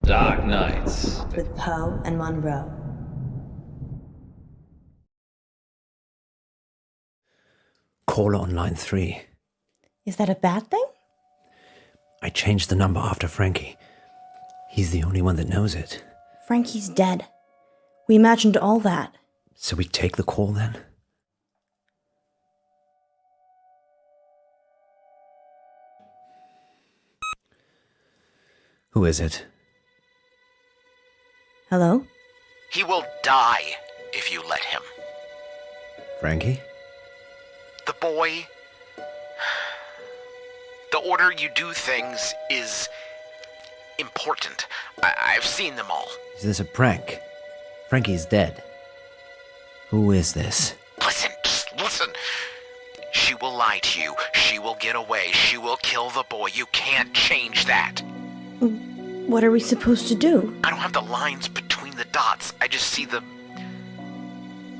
Dark Nights with Poe and Munro. Caller on line 3. Is that a bad thing? I changed the number after Frankie. He's the only one that knows it. Frankie's dead. We imagined all that. So we take the call then? Who is it? Hello? He will die if you let him. Frankie? The boy... The order you do things is important. I've seen them all. Is this a prank? Frankie's dead. Who is this? Listen, just listen. She will lie to you. She will get away. She will kill the boy. You can't change that. What are we supposed to do? I don't have the lines between the dots. I just see the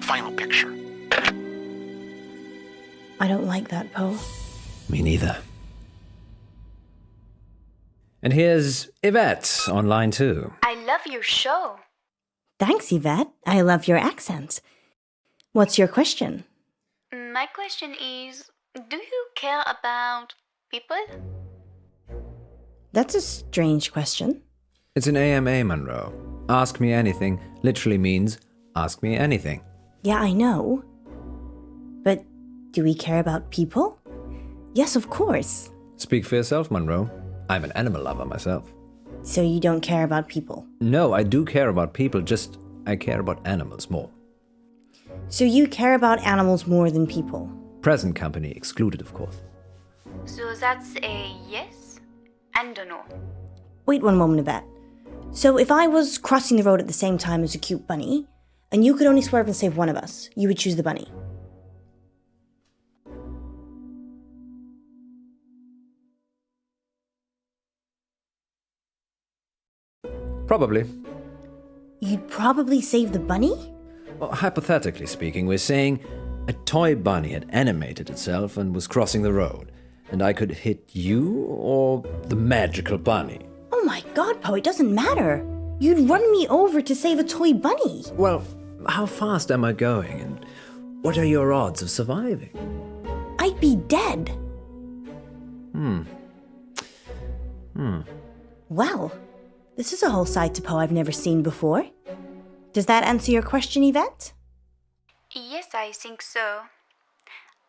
final picture. I don't like that, Poe. Me neither. And here's Yvette on line 2. I love your show. Thanks, Yvette. I love your accent. What's your question? My question is, do you care about people? That's a strange question. It's an AMA, Munro. Ask me anything literally means ask me anything. Yeah, I know. But do we care about people? Yes, of course. Speak for yourself, Munro. I'm an animal lover myself. So you don't care about people? No, I do care about people, just I care about animals more. So you care about animals more than people? Present company excluded, of course. So that's a yes and a no. Wait one moment, Yvette. So if I was crossing the road at the same time as a cute bunny, and you could only swerve and save one of us, you would choose the bunny? Probably. You'd probably save the bunny? Well, hypothetically speaking, we're saying a toy bunny had animated itself and was crossing the road, and I could hit you or the magical bunny. Oh my god, Poe, it doesn't matter. You'd run me over to save a toy bunny. Well, how fast am I going, and what are your odds of surviving? I'd be dead. Well, this is a whole side to Poe I've never seen before. Does that answer your question, Yvette? Yes, I think so.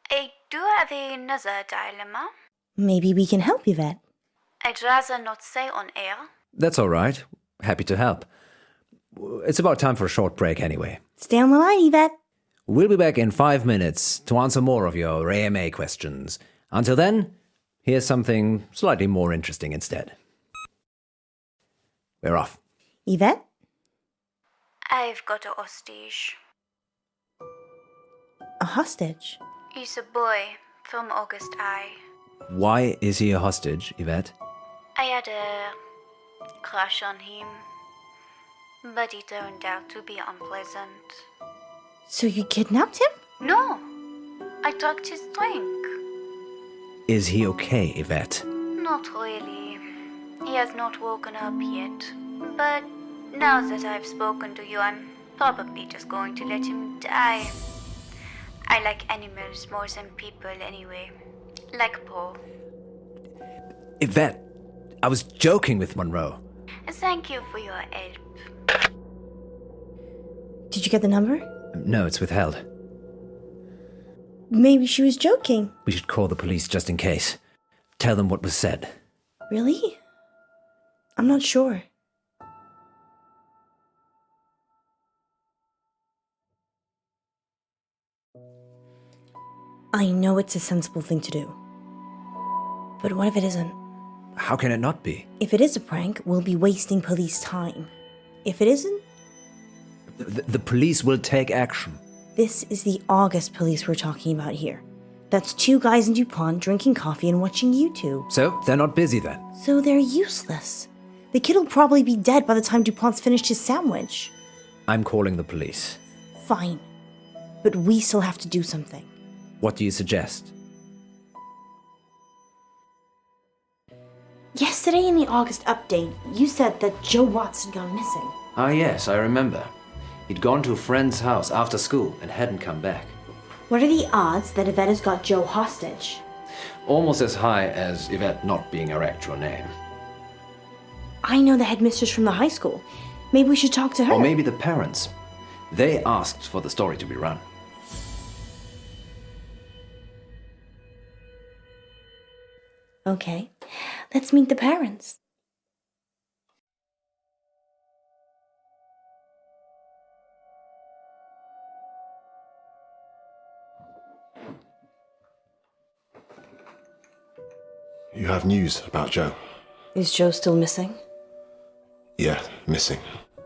I do have another dilemma. Maybe we can help, Yvette. I'd rather not say on air. That's all right. Happy to help. It's about time for a short break anyway. Stay on the line, Yvette. We'll be back in 5 minutes to answer more of your AMA questions. Until then, here's something slightly more interesting instead. We're off. Yvette? I've got a hostage. A hostage? He's a boy from August High. Why is he a hostage, Yvette? I had a crush on him, but he turned out to be unpleasant. So you kidnapped him? No, I took his drink. Is he okay, Yvette? Not really. He has not woken up yet. But now that I've spoken to you, I'm probably just going to let him die. I like animals more than people anyway. Like Poe. Yvette, I was joking with Munro. Thank you for your help. Did you get the number? No, it's withheld. Maybe she was joking. We should call the police just in case. Tell them what was said. Really? I'm not sure. I know it's a sensible thing to do. But what if it isn't? How can it not be? If it is a prank, we'll be wasting police time. If it isn't, The police will take action. this is the August police we're talking about here. That's 2 guys in DuPont drinking coffee and watching YouTube. So, they're not busy then? So they're useless. The kid will probably be dead by the time DuPont's finished his sandwich. I'm calling the police. Fine. But we still have to do something. What do you suggest? Yesterday in the August update, you said that Joe Watts had gone missing. Ah, yes, I remember. He'd gone to a friend's house after school and hadn't come back. What are the odds that Yvette has got Joe hostage? Almost as high as Yvette not being her actual name. I know the headmistress from the high school. Maybe we should talk to her. Or maybe the parents. They asked for the story to be run. Okay, let's meet the parents. You have news about Joe? Is Joe still missing? Yeah, missing.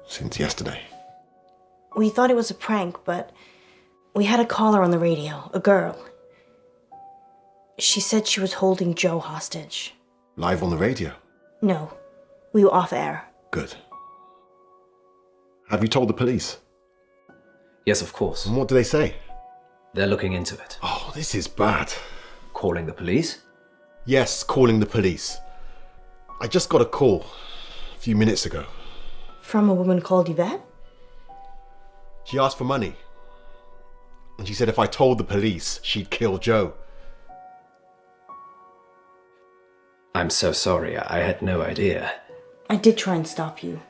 Since yesterday. We thought it was a prank, but we had a caller on the radio, a girl. She said she was holding Joe hostage. Live on the radio? No, we were off air. Good. Have you told the police? Yes, of course. And what do they say? They're looking into it. Oh, this is bad. Calling the police? Yes, calling the police. I just got a call a few minutes ago. From a woman called Yvette? She asked for money. And she said if I told the police, she'd kill Joe. I'm so sorry, I had no idea. I did try and stop you.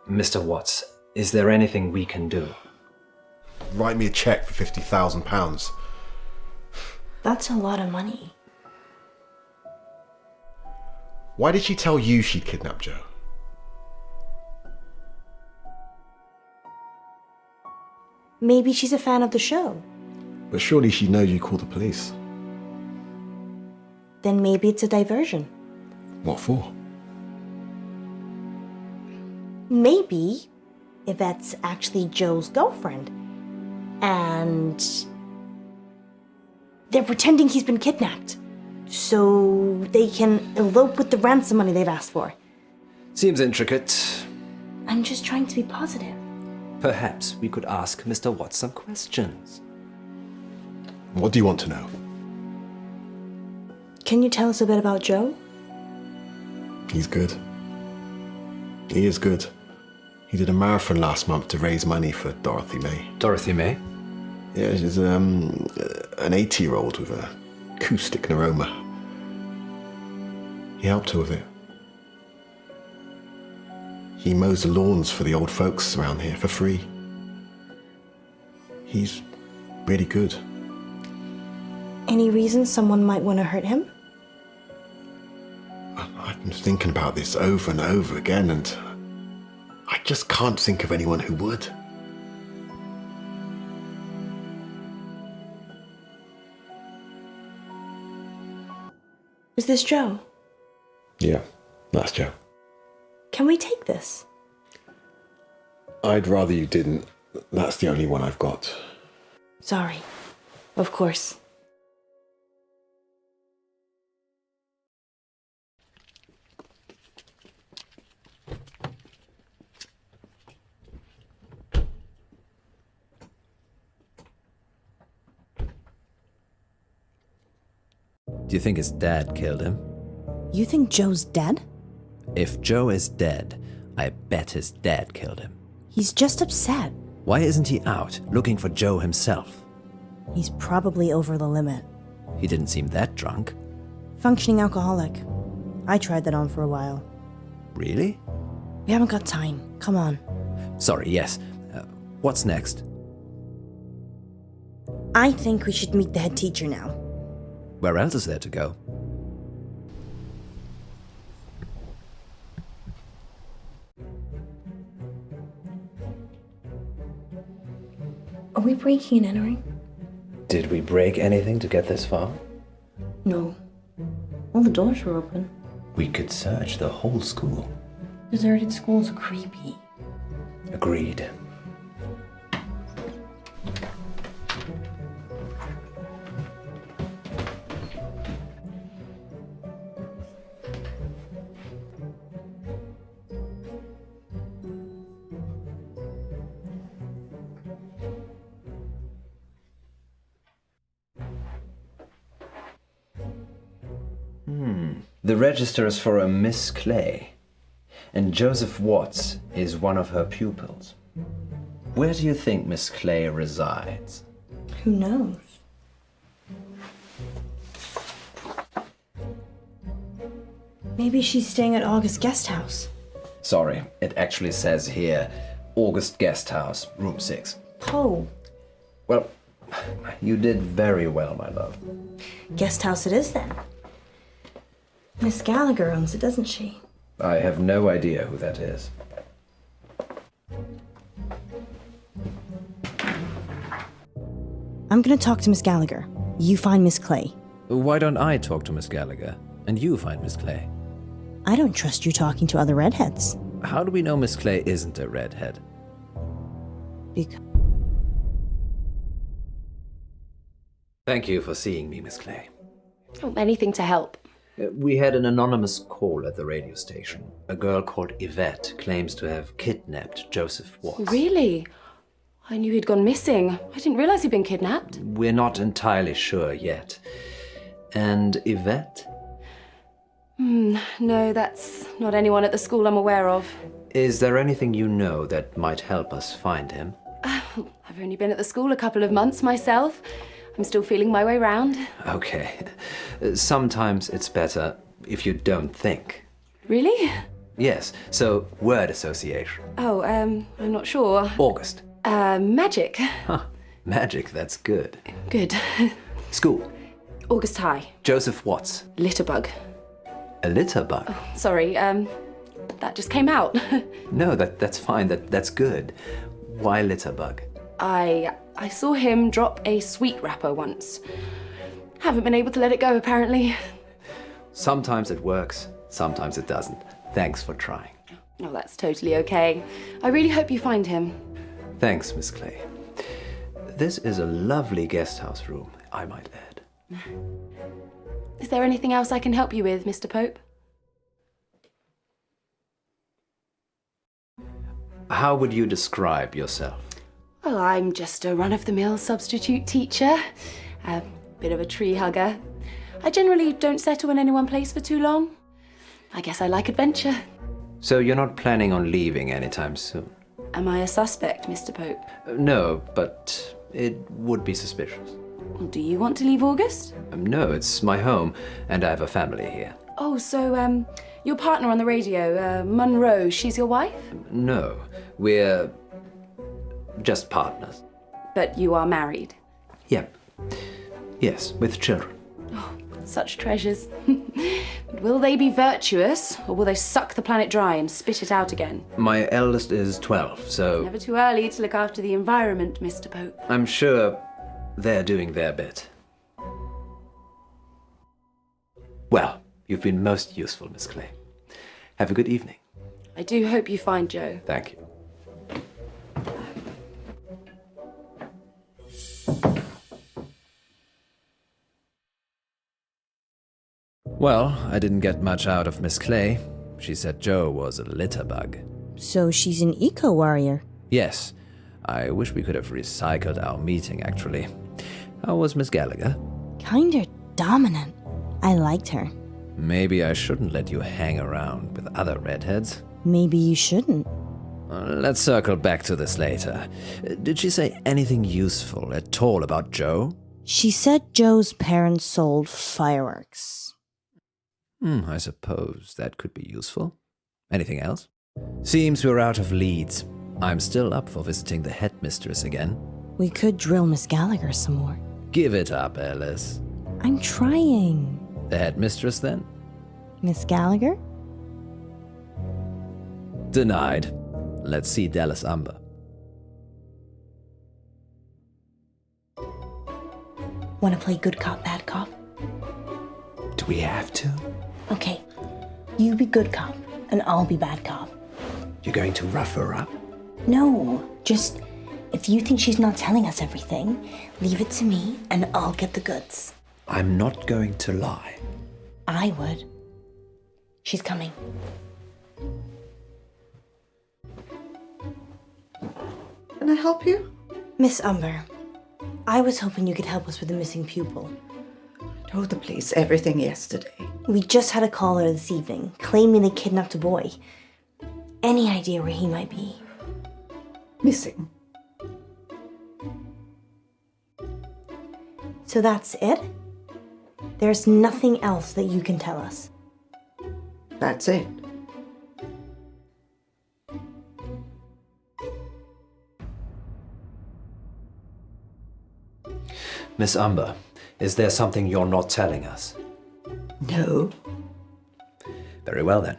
Mr. Watts, is there anything we can do? Write me a cheque for £50,000. That's a lot of money. Why did she tell you she'd kidnapped Joe? Maybe she's a fan of the show. But surely she'd know you called the police. Then maybe it's a diversion. What for? Maybe Yvette's actually Joe's girlfriend. And they're pretending he's been kidnapped. So they can elope with the ransom money they've asked for. Seems intricate. I'm just trying to be positive. Perhaps we could ask Mr. Watts some questions. What do you want to know? Can you tell us a bit about Joe? He's good. He is good. He did a marathon last month to raise money for Dorothy May. Dorothy May? Yeah, she's an 80-year-old with a acoustic neuroma. He helped her with it. He mows the lawns for the old folks around here for free. He's really good. Any reason someone might want to hurt him? I've been thinking about this over and over again, and I just can't think of anyone who would. Is this Joe? Yeah, that's Joe. Can we take this? I'd rather you didn't. That's the only one I've got. Sorry. Of course. Do you think his dad killed him? You think Joe's dead? If Joe is dead, I bet his dad killed him. He's just upset. Why isn't he out looking for Joe himself? He's probably over the limit. He didn't seem that drunk. Functioning alcoholic. I tried that on for a while. Really? We haven't got time. Come on. Sorry, yes. What's next? I think we should meet the head teacher now. Where else is there to go? Are we breaking and entering? Did we break anything to get this far? No. All the doors were open. We could search the whole school. Deserted schools are creepy. Agreed. The register is for a Miss Clay, and Joseph Watts is one of her pupils. Where do you think Miss Clay resides? Who knows? Maybe she's staying at August Guest House. Sorry, it actually says here, August Guest House, room 6. Poe. Well, you did very well, my love. Guest house it is then. Miss Gallagher owns it, doesn't she? I have no idea who that is. I'm gonna talk to Miss Gallagher. You find Miss Clay. Why don't I talk to Miss Gallagher, and you find Miss Clay? I don't trust you talking to other redheads. How do we know Miss Clay isn't a redhead? Because Thank you for seeing me, Miss Clay. Oh, anything to help. We had an anonymous call at the radio station. A girl called Yvette claims to have kidnapped Joseph Watts. Really? I knew he'd gone missing. I didn't realize he'd been kidnapped. We're not entirely sure yet. And Yvette? No, that's not anyone at the school I'm aware of. Is there anything you know that might help us find him? I've only been at the school a couple of months myself. I'm still feeling my way round. Okay. Sometimes it's better if you don't think. Really? Yes, so word association. Oh, I'm not sure. August. Magic. Huh. Magic, that's good. Good. School. August High. Joseph Watts. Litterbug. A litter bug. Sorry, that just came out. No, that's fine. That's good. Why litter bug? I saw him drop a sweet wrapper once. Haven't been able to let it go, apparently. Sometimes it works, sometimes it doesn't. Thanks for trying. Oh, that's totally okay. I really hope you find him. Thanks, Miss Clay. This is a lovely guest house room, I might add. Is there anything else I can help you with, Mr. Pope? How would you describe yourself? Well, I'm just a run-of-the-mill substitute teacher. A bit of a tree hugger. I generally don't settle in any one place for too long. I guess I like adventure. So you're not planning on leaving anytime soon? Am I a suspect, Mr. Pope? No, but it would be suspicious. Do you want to leave August? No, it's my home, and I have a family here. Oh, so, your partner on the radio, Munro, she's your wife? No, we're just partners. But you are married? Yep. Yes, with children. Such treasures. But will they be virtuous, or will they suck the planet dry and spit it out again? My eldest is 12, so Never too early to look after the environment, Mr. Pope. I'm sure they're doing their bit. Well, you've been most useful, Miss Clay. Have a good evening. I do hope you find Joe. Thank you. Well, I didn't get much out of Miss Clay. She said Joe was a litter bug. So she's an eco-warrior. Yes, I wish we could have recycled our meeting, actually. How was Miss Gallagher? Kinda dominant. I liked her. Maybe I shouldn't let you hang around with other redheads. Maybe you shouldn't. Let's circle back to this later. Did she say anything useful at all about Joe? She said Joe's parents sold fireworks. I suppose that could be useful. Anything else? Seems we're out of leads. I'm still up for visiting the headmistress again. We could drill Miss Gallagher some more. Give it up, Alice. I'm trying. The headmistress, then? Miss Gallagher? Denied. Let's see Dallas Umber. Want to play good cop, bad cop? Do we have to? Okay, you be good cop, and I'll be bad cop. You're going to rough her up? No, just if you think she's not telling us everything, leave it to me, and I'll get the goods. I'm not going to lie. I would. She's coming. Can I help you? Miss Umber, I was hoping you could help us with the missing pupil. I told the police everything yesterday. We just had a caller this evening, claiming they kidnapped a boy. Any idea where he might be? Missing. So that's it? There's nothing else that you can tell us? That's it. Miss Umber, is there something you're not telling us? No. Very well then.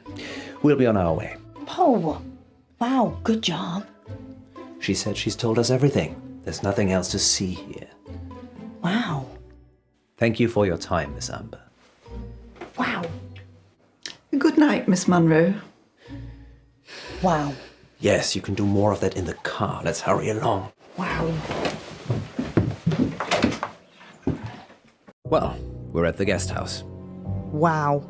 We'll be on our way. Poe! Wow, good job. She said she's told us everything. There's nothing else to see here. Wow. Thank you for your time, Miss Umber. Wow. Good night, Miss Munro. Wow. Yes, you can do more of that in the car. Let's hurry along. Wow. Well, we're at the guest house. Wow.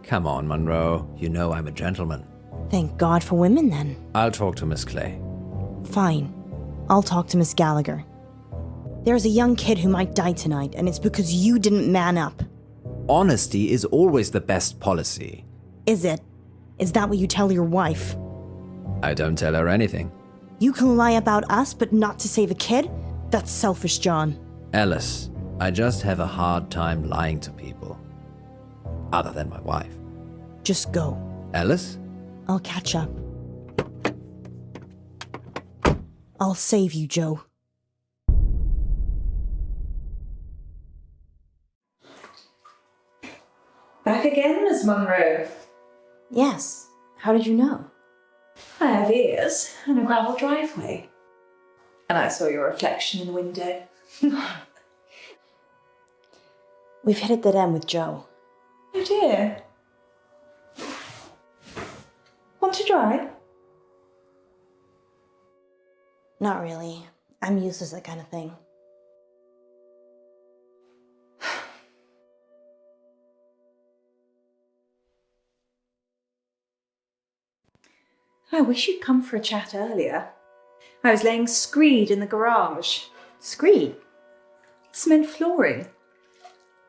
Come on, Munro. You know I'm a gentleman. Thank God for women then. I'll talk to Miss Clay. Fine. I'll talk to Miss Gallagher. There's a young kid who might die tonight, and it's because you didn't man up. Honesty is always the best policy. Is it? Is that what you tell your wife? I don't tell her anything. You can lie about us, but not to save a kid? That's selfish, John. Alice, I just have a hard time lying to people. Other than my wife. Just go. Alice? I'll catch up. I'll save you, Joe. Back again, Miss Munro. Yes. How did you know? I have ears and a gravel driveway. And I saw your reflection in the window. We've hit a dead end with Joe. Oh dear. Want to drive? Not really. I'm used to that kind of thing. I wish you'd come for a chat earlier. I was laying screed in the garage. Screed? Cement flooring.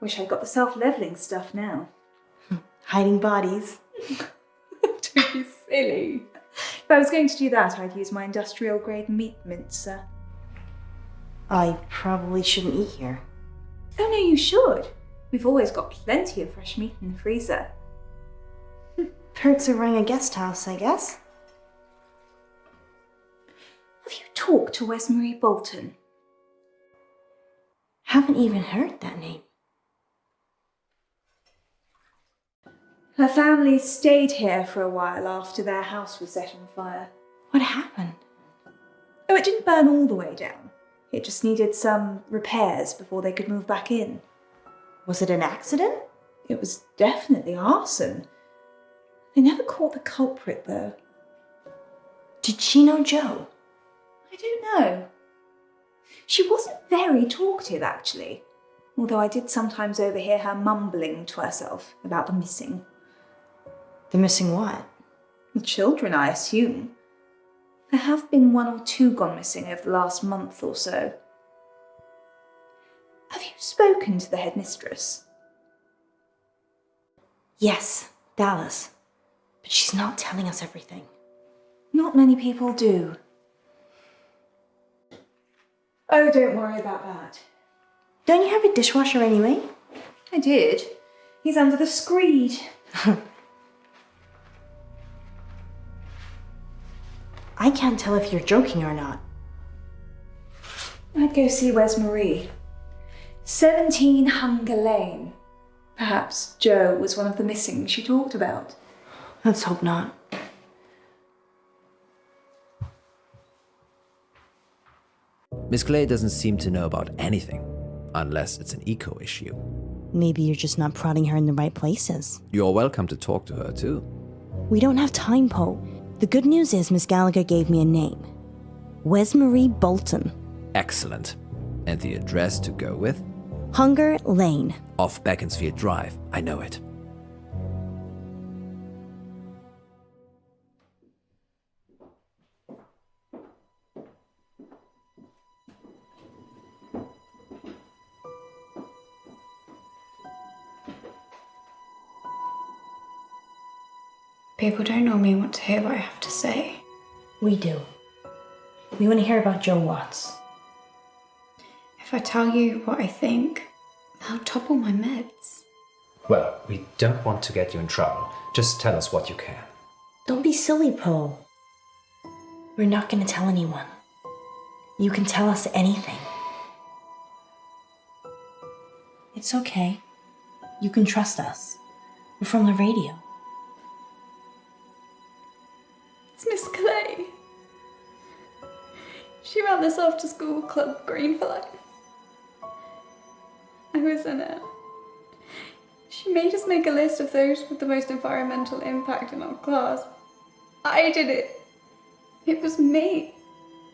Wish I'd got the self-leveling stuff now. Hiding bodies. Don't be silly. If I was going to do that, I'd use my industrial-grade meat mincer. I probably shouldn't eat here. Oh no, you should. We've always got plenty of fresh meat in the freezer. Perks of running a guest house, I guess. Have you talked to Wes-Marie Bolton? Haven't even heard that name. Her family stayed here for a while after their house was set on fire. What happened? Oh, it didn't burn all the way down. It just needed some repairs before they could move back in. Was it an accident? It was definitely arson. They never caught the culprit, though. Did she know Joe? I don't know. She wasn't very talkative, actually, although I did sometimes overhear her mumbling to herself about the missing. The missing what? The children, I assume. There have been 1 or 2 gone missing over the last month or so. Have you spoken to the headmistress? Yes, Dallas. But she's not telling us everything. Not many people do. Oh, don't worry about that. Don't you have a dishwasher anyway? I did. He's under the screed. I can't tell if you're joking or not. I'd go see Where's Marie. 17 Hunger Lane. Perhaps Joe was one of the missing she talked about. Let's hope not. Miss Clay doesn't seem to know about anything. unless it's an eco issue. Maybe you're just not prodding her in the right places. You're welcome to talk to her too. We don't have time, Poe. The good news is Miss Gallagher gave me a name. Wesmarie Bolton. Excellent. And the address to go with? Hunger Lane. Off Beaconsfield Drive. I know it. People don't normally want to hear what I have to say. We do. We want to hear about Joe Watts. If I tell you what I think, I'll topple my meds. Well, we don't want to get you in trouble. Just tell us what you can. Don't be silly, Poe. We're not going to tell anyone. You can tell us anything. It's okay. You can trust us. We're from the radio. It's Miss Clay. She ran this after school club, Green for Life. I was in it. She made us make a list of those with the most environmental impact in our class. I did it. It was me.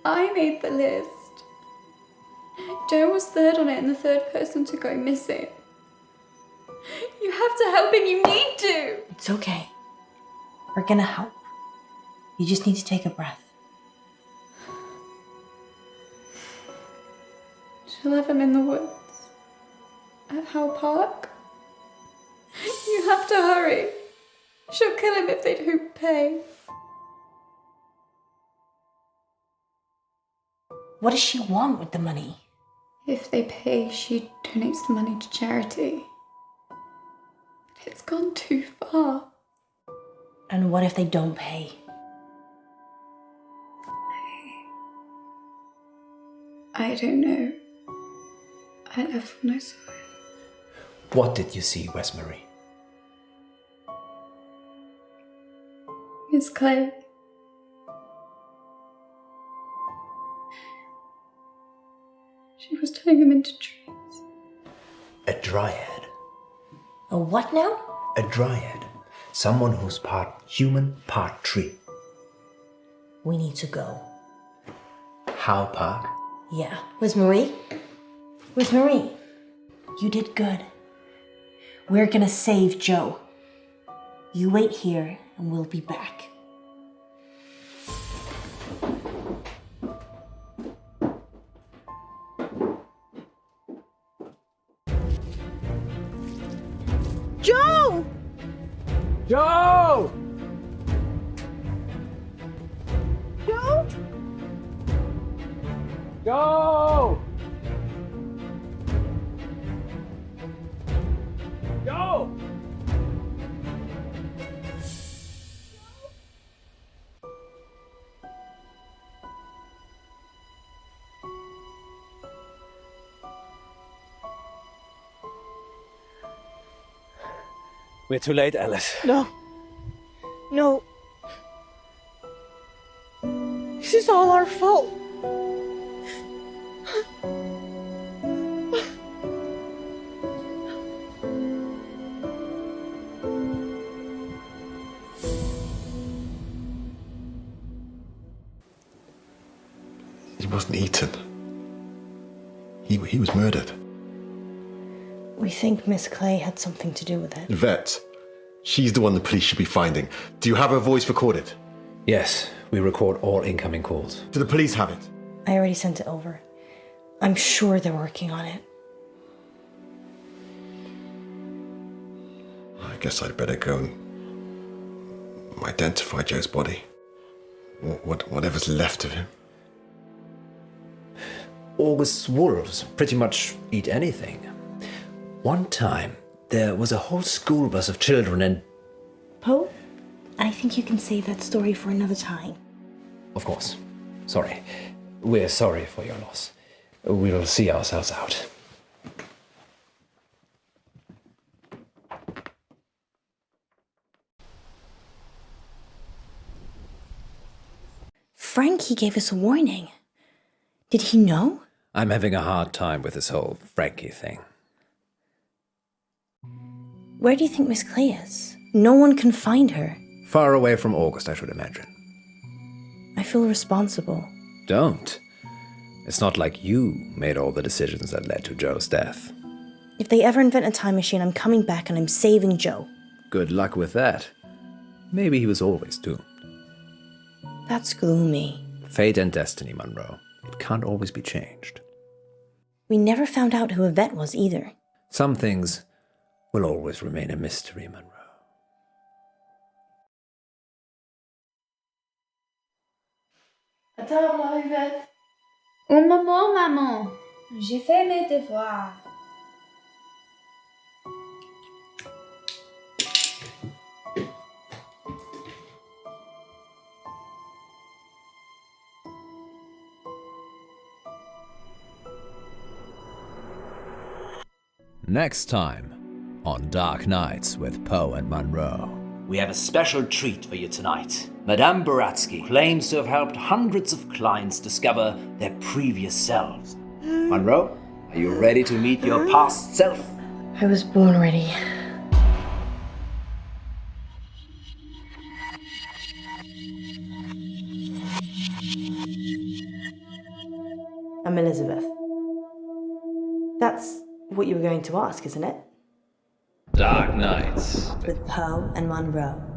I made the list. Joe was third on it and the third person to go missing. You have to help him, you need to! It's okay. We're gonna help. You just need to take a breath. She'll have him in the woods. At Howe Park. You have to hurry. She'll kill him if they don't pay. What does she want with the money? If they pay, she donates the money to charity. But it's gone too far. And what if they don't pay? I don't know. I left when I saw it. What did you see, Wesmarie? Miss Clay. She was turning him into trees. A dryad. A what now? A dryad. Someone who's part human, part tree. We need to go. Howe Park? Yeah. Wesmarie? Wesmarie? You did good. We're gonna save Joe. You wait here and we'll be back. Joe! Joe! Joe? Joe! Joe! We're too late, Alice. No. No. This is all our fault. He wasn't eaten. He was murdered. We think Miss Clay had something to do with it. Vet, she's the one the police should be finding. Do you have her voice recorded? Yes, we record all incoming calls. Do the police have it? I already sent it over. I'm sure they're working on it. I guess I'd better go and identify Joe's body. Whatever's left of him. August's wolves pretty much eat anything. One time, there was a whole school bus of children and... Poe, I think you can save that story for another time. Of course. Sorry. We're sorry for your loss. We'll see ourselves out. Frankie gave us a warning. Did he know? I'm having a hard time with this whole Frankie thing. Where do you think Miss Clay is? No one can find her. Far away from August, I should imagine. I feel responsible. Don't. It's not like you made all the decisions that led to Joe's death. If they ever invent a time machine, I'm coming back and I'm saving Joe. Good luck with that. Maybe he was always doomed. That's gloomy. Fate and destiny, Munro. It can't always be changed. We never found out who Yvette was either. Some things will always remain a mystery, Munro. À table, Yvette. Un moment, maman. J'ai fait mes devoirs. Next time on Dark Nights with Poe and Munro. We have a special treat for you tonight. Madame Baratsky claims to have helped hundreds of clients discover their previous selves. Munro, are you ready to meet your past self? I was born ready. I'm Elizabeth. That's what you were going to ask, isn't it? Dark Nights. With Poe and Munro.